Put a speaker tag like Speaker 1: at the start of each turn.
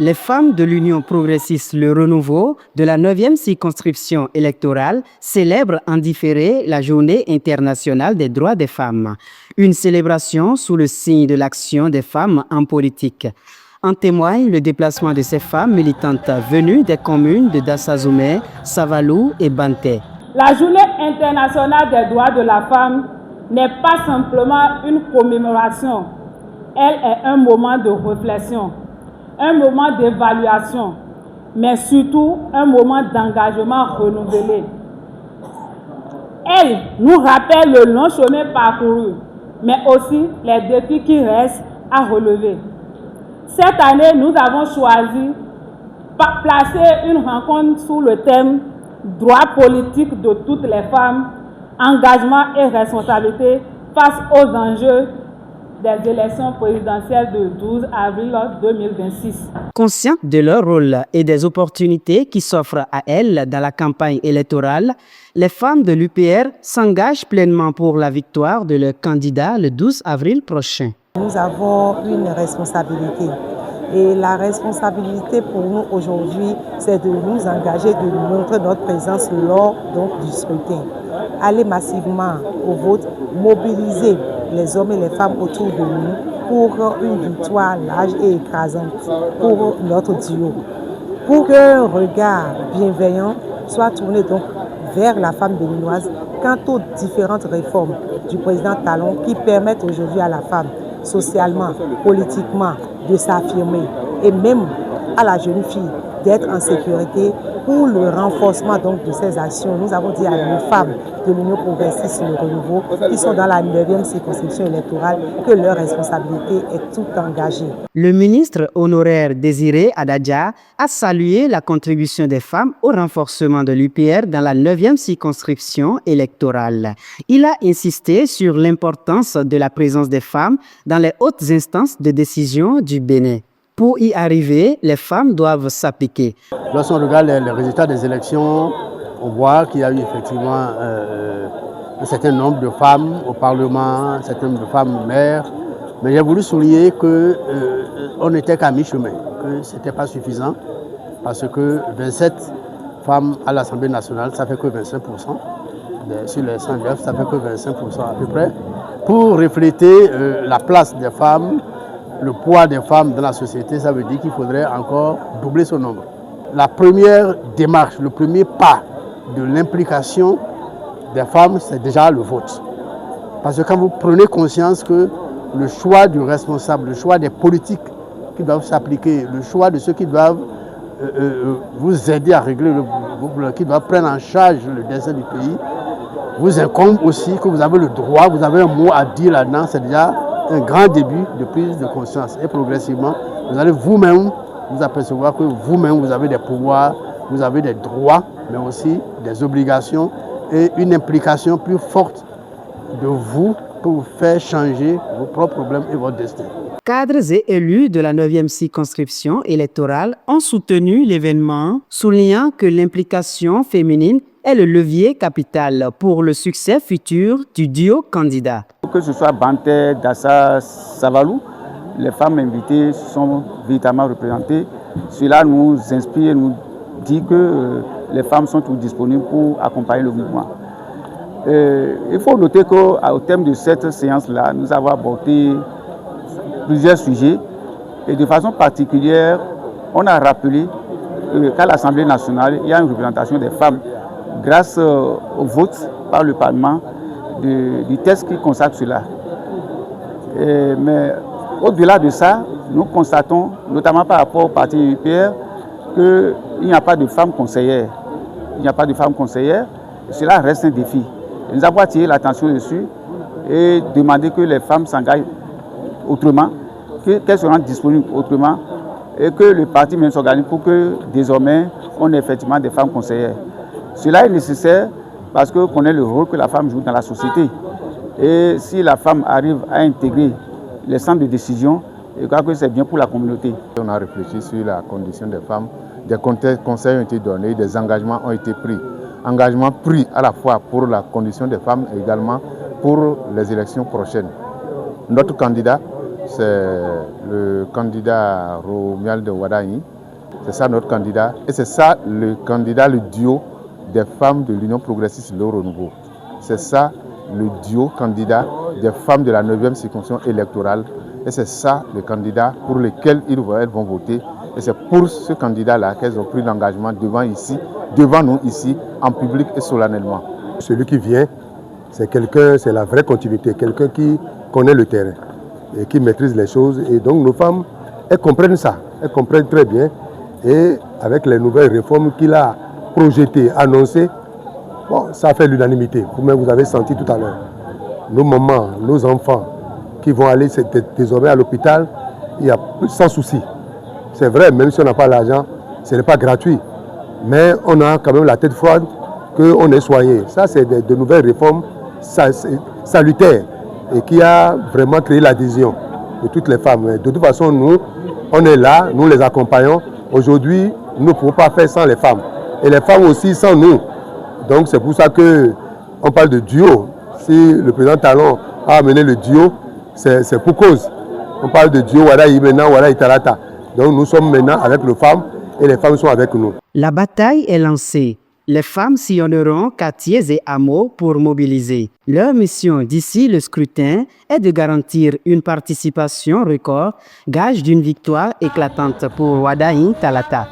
Speaker 1: Les femmes de l'Union progressiste Le Renouveau de la 9e circonscription électorale célèbrent en différé la Journée internationale des droits des femmes, une célébration sous le signe de l'action des femmes en politique. En témoigne le déplacement de ces femmes militantes venues des communes de Dassazoumé, Savalou et Banté.
Speaker 2: La Journée internationale des droits de la femme n'est pas simplement une commémoration, elle est un moment de réflexion, un moment d'évaluation, mais surtout un moment d'engagement renouvelé. Elle nous rappelle le long chemin parcouru, mais aussi les défis qui restent à relever. Cette année, nous avons choisi de placer une rencontre sous le thème « Droits politiques de toutes les femmes, engagement et responsabilité face aux enjeux des élections présidentielles du 12 avril 2026. »
Speaker 1: Conscientes de leur rôle et des opportunités qui s'offrent à elles dans la campagne électorale, les femmes de l'UPR s'engagent pleinement pour la victoire de leur candidat le 12 avril prochain.
Speaker 3: Nous avons une responsabilité. Et la responsabilité pour nous aujourd'hui, c'est de nous engager, de montrer notre présence lors du scrutin. Aller massivement au vote, mobiliser les hommes et les femmes autour de nous pour une victoire large et écrasante pour notre duo. Pour qu'un regard bienveillant soit tourné vers la femme béninoise quant aux différentes réformes du président Talon qui permettent aujourd'hui à la femme socialement, politiquement, de s'affirmer et même à la jeune fille d'être en sécurité pour le renforcement de ces actions. Nous avons dit à nos femmes de l'Union progressiste Le Renouveau qui sont dans la 9e circonscription électorale que leur responsabilité est tout engagée.
Speaker 1: Le ministre honoraire Désiré Adadja a salué la contribution des femmes au renforcement de l'UPR dans la 9e circonscription électorale. Il a insisté sur l'importance de la présence des femmes dans les hautes instances de décision du Bénin. Pour y arriver, les femmes doivent s'appliquer.
Speaker 4: Lorsqu'on regarde les résultats des élections, on voit qu'il y a eu effectivement un certain nombre de femmes au Parlement, un certain nombre de femmes maires. Mais j'ai voulu souligner qu'on n'était qu'à mi-chemin, que ce n'était pas suffisant, parce que 27 femmes à l'Assemblée nationale, ça fait que 25%. Sur les 109, ça fait que 25% à peu près. Pour refléter la place des femmes, le poids des femmes dans la société, ça veut dire qu'il faudrait encore doubler son nombre. La première démarche, le premier pas de l'implication des femmes, c'est déjà le vote. Parce que quand vous prenez conscience que le choix du responsable, le choix des politiques qui doivent s'appliquer, le choix de ceux qui doivent vous aider à régler vos problèmes, qui doivent prendre en charge le destin du pays, vous incombe aussi que vous avez le droit, vous avez un mot à dire là-dedans, c'est déjà un grand début de prise de conscience. Et progressivement, vous allez vous-même vous apercevoir que vous-même, vous avez des pouvoirs, vous avez des droits, mais aussi des obligations et une implication plus forte de vous pour vous faire changer vos propres problèmes et votre destin.
Speaker 1: Cadres et élus de la 9e circonscription électorale ont soutenu l'événement, soulignant que l'implication féminine est le levier capital pour le succès futur du duo candidat.
Speaker 5: Que ce soit Banté, Dassa, Savalou, les femmes invitées sont véritablement représentées. Cela nous inspire, nous dit que les femmes sont toutes disponibles pour accompagner le mouvement. Il faut noter qu'au thème de cette séance-là, nous avons abordé plusieurs sujets et de façon particulière, on a rappelé qu'à l'Assemblée nationale, il y a une représentation des femmes grâce au vote par le Parlement du texte qui consacre cela. Mais au-delà de ça, nous constatons, notamment par rapport au parti UPR, qu'il n'y a pas de femmes conseillères. Il n'y a pas de femmes conseillères. Cela reste un défi. Nous avons attiré l'attention dessus et demandé que les femmes s'engagent autrement, qu'elles se rendent disponibles autrement et que le parti même s'organise pour que désormais on ait effectivement des femmes conseillères. Cela est nécessaire parce qu'on connaît le rôle que la femme joue dans la société. Et si la femme arrive à intégrer les centres de décision, je crois que c'est bien pour la communauté.
Speaker 6: On a réfléchi sur la condition des femmes, des conseils ont été donnés, des engagements ont été pris. Engagements pris à la fois pour la condition des femmes et également pour les élections prochaines. Notre candidat, c'est le candidat Romuald Wardani, C'est ça notre candidat. Et c'est ça le candidat, le duo des femmes de l'Union progressiste Le Renouveau. C'est ça le duo candidat des femmes de la 9e circonscription électorale. Et c'est ça le candidat pour lequel elles vont voter. Et c'est pour ce candidat-là qu'elles ont pris l'engagement devant nous ici, en public et solennellement.
Speaker 7: Celui qui vient, c'est quelqu'un, c'est la vraie continuité, quelqu'un qui connaît le terrain et qui maîtrise les choses. Et donc nos femmes, elles comprennent ça, elles comprennent très bien. Et avec les nouvelles réformes qu'il a projetées, annoncées, bon, ça fait l'unanimité. Vous-même, vous avez senti tout à l'heure. Nos mamans, nos enfants qui vont aller désormais à l'hôpital, il y a sans souci. C'est vrai, même si on n'a pas l'argent, ce n'est pas gratuit. Mais on a quand même la tête froide qu'on est soigné. Ça, c'est de nouvelles réformes salutaires et qui a vraiment créé l'adhésion de toutes les femmes. De toute façon, nous, on est là, nous les accompagnons. Aujourd'hui, nous ne pouvons pas faire sans les femmes. Et les femmes aussi sans nous. Donc c'est pour ça qu'on parle de duo. Si le président Talon a amené le duo, c'est pour cause. On parle de duo, Wada Imena, Wada Itarata. Donc nous sommes maintenant avec les femmes et les femmes sont avec nous.
Speaker 1: La bataille est lancée. Les femmes sillonneront quartiers et hameaux pour mobiliser. Leur mission d'ici le scrutin est de garantir une participation record, gage d'une victoire éclatante pour Wadaïn Talata.